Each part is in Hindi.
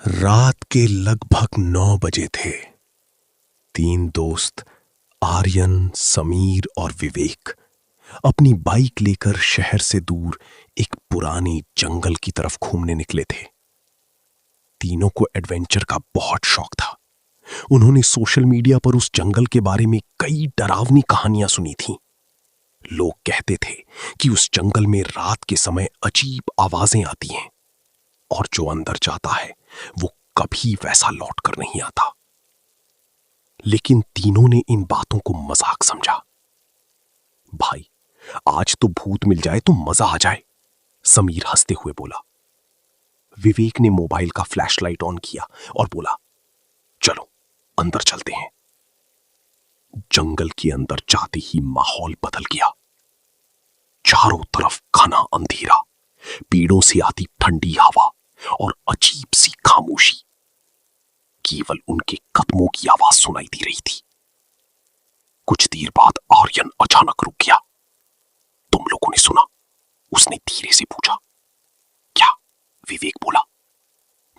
रात के लगभग 9 बजे थे। तीन दोस्त आर्यन, समीर और विवेक अपनी बाइक लेकर शहर से दूर एक पुरानी जंगल की तरफ घूमने निकले थे। तीनों को एडवेंचर का बहुत शौक था। उन्होंने सोशल मीडिया पर उस जंगल के बारे में कई डरावनी कहानियां सुनी थीं। लोग कहते थे कि उस जंगल में रात के समय अजीब आवाजें आती हैं और जो अंदर जाता है वो कभी वैसा लौट कर नहीं आता। लेकिन तीनों ने इन बातों को मजाक समझा। भाई, आज तो भूत मिल जाए तो मजा आ जाए, समीर हंसते हुए बोला। विवेक ने मोबाइल का फ्लैशलाइट ऑन किया और बोला, चलो अंदर चलते हैं। जंगल के अंदर जाते ही माहौल बदल गया। चारों तरफ घना अंधेरा, पेड़ों से आती ठंडी हवा और अजीब सी खामोशी। केवल उनके कदमों की आवाज सुनाई दे रही थी। कुछ देर बाद आर्यन अचानक रुक गया। तुम लोगों ने सुना? उसने धीरे से पूछा। क्या? विवेक बोला।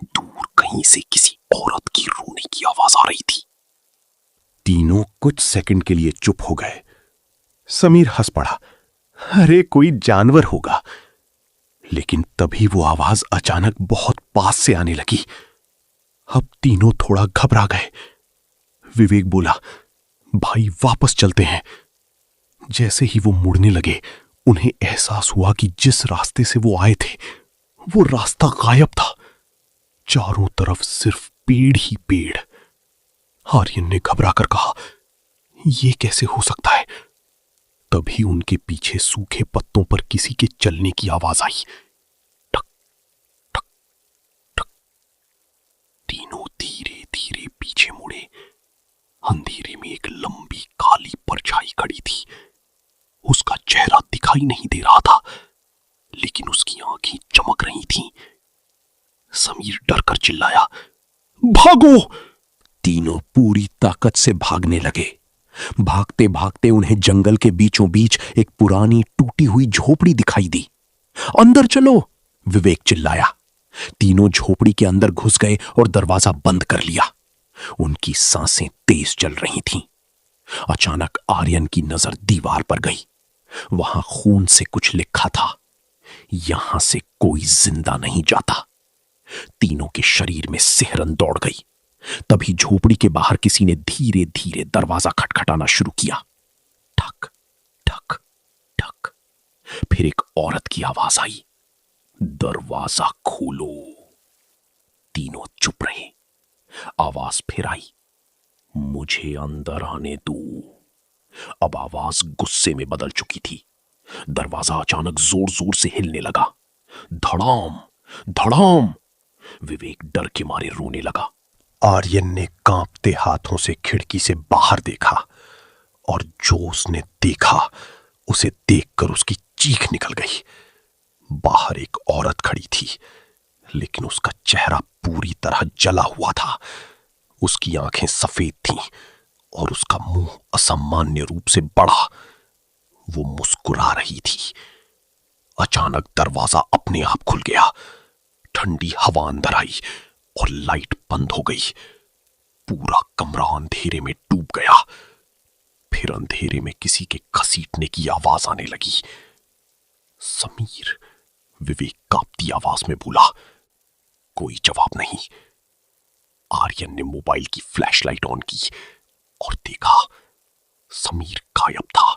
दूर कहीं से किसी औरत की रोने की आवाज आ रही थी। तीनों कुछ सेकंड के लिए चुप हो गए। समीर हंस पड़ा। अरे कोई जानवर होगा। लेकिन तभी वो आवाज अचानक बहुत पास से आने लगी। अब तीनों थोड़ा घबरा गए। विवेक बोला, भाई वापस चलते हैं। जैसे ही वो मुड़ने लगे, उन्हें एहसास हुआ कि जिस रास्ते से वो आए थे वो रास्ता गायब था। चारों तरफ सिर्फ पेड़ ही पेड़। आर्यन ने घबरा कर कहा, ये कैसे हो सकता है? तभी उनके पीछे सूखे पत्तों पर किसी के चलने की आवाज आई। ठक ठक ठक। तीनों धीरे धीरे पीछे मुड़े। अंधेरे में एक लंबी काली परछाई खड़ी थी। उसका चेहरा दिखाई नहीं दे रहा था, लेकिन उसकी आंखें चमक रही थीं। समीर डर कर चिल्लाया, भागो! तीनों पूरी ताकत से भागने लगे। भागते भागते उन्हें जंगल के बीचों बीच एक पुरानी टूटी हुई झोपड़ी दिखाई दी। अंदर चलो! विवेक चिल्लाया। तीनों झोपड़ी के अंदर घुस गए और दरवाजा बंद कर लिया। उनकी सांसें तेज चल रही थीं। अचानक आर्यन की नजर दीवार पर गई। वहां खून से कुछ लिखा था, यहां से कोई जिंदा नहीं जाता। तीनों के शरीर में सिहरन दौड़ गई। तभी झोपड़ी के बाहर किसी ने धीरे धीरे दरवाजा खटखटाना शुरू किया। ठक ठक ठक। फिर एक औरत की आवाज आई, दरवाजा खोलो। तीनों चुप रहे। आवाज फिर आई, मुझे अंदर आने दो। अब आवाज गुस्से में बदल चुकी थी। दरवाजा अचानक जोर जोर से हिलने लगा। धड़ाम धड़ाम। विवेक डर के मारे रोने लगा। आर्यन ने कांपते हाथों से खिड़की से बाहर देखा और जो उसने देखा उसे देखकर उसकी चीख निकल गई। बाहर एक औरत खड़ी थी, लेकिन उसका चेहरा पूरी तरह जला हुआ था। उसकी आंखें सफेद थीं और उसका मुंह असामान्य रूप से बड़ा। वो मुस्कुरा रही थी। अचानक दरवाजा अपने आप खुल गया। ठंडी हवा अंदर आई और लाइट बंद हो गई। पूरा कमरा अंधेरे में डूब गया। फिर अंधेरे में किसी के घसीटने की आवाज आने लगी। समीर! विवेक कांपती आवाज में बोला। कोई जवाब नहीं। आर्यन ने मोबाइल की फ्लैशलाइट ऑन की और देखा, समीर गायब था।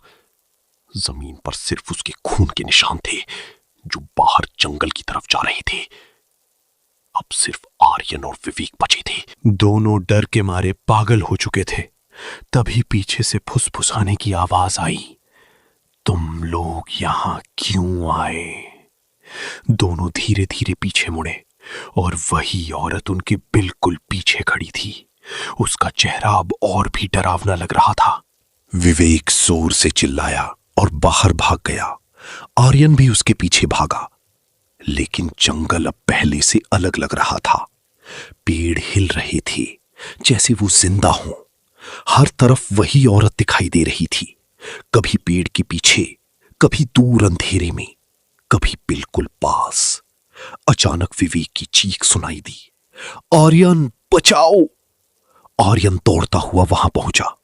जमीन पर सिर्फ उसके खून के निशान थे, जो बाहर जंगल की तरफ जा रहे थे। अब सिर्फ आर्यन और विवेक बचे थे। दोनों डर के मारे पागल हो चुके थे। तभी पीछे से फुसफुसाने की आवाज आई, तुम लोग यहां क्यों आए? दोनों धीरे धीरे पीछे मुड़े और वही औरत उनके बिल्कुल पीछे खड़ी थी। उसका चेहरा अब और भी डरावना लग रहा था। विवेक जोर से चिल्लाया और बाहर भाग गया। आर्यन भी उसके पीछे भागा, लेकिन जंगल अब पहले से अलग लग रहा था। पेड़ हिल रहे थे जैसे वो जिंदा हों। हर तरफ वही औरत दिखाई दे रही थी, कभी पेड़ के पीछे, कभी दूर अंधेरे में, कभी बिल्कुल पास। अचानक विवेक की चीख सुनाई दी। आर्यन बचाओ। आर्यन दौड़ता हुआ वहां पहुंचा,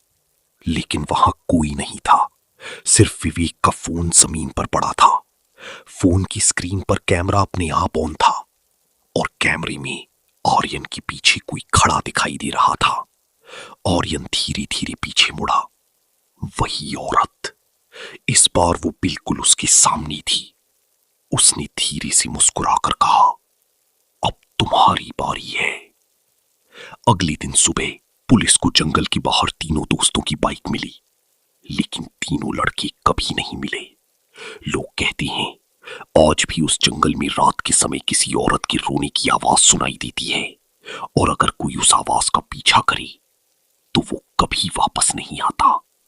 लेकिन वहां कोई नहीं था। सिर्फ विवेक का फोन जमीन पर पड़ा था। फोन की स्क्रीन पर कैमरा अपने आप ऑन था और कैमरे में आर्यन के पीछे कोई खड़ा दिखाई दे रहा था। आर्यन धीरे धीरे पीछे मुड़ा। वही औरत, इस बार वो बिल्कुल उसके सामने थी। उसने धीरे से मुस्कुराकर कहा, अब तुम्हारी बारी है। अगले दिन सुबह पुलिस को जंगल के बाहर तीनों दोस्तों की बाइक मिली, लेकिन तीनों लड़के कभी नहीं मिले। लोग कहते हैं आज भी उस जंगल में रात के समय किसी औरत के रोने की आवाज सुनाई देती है, और अगर कोई उस आवाज का पीछा करे तो वो कभी वापस नहीं आता।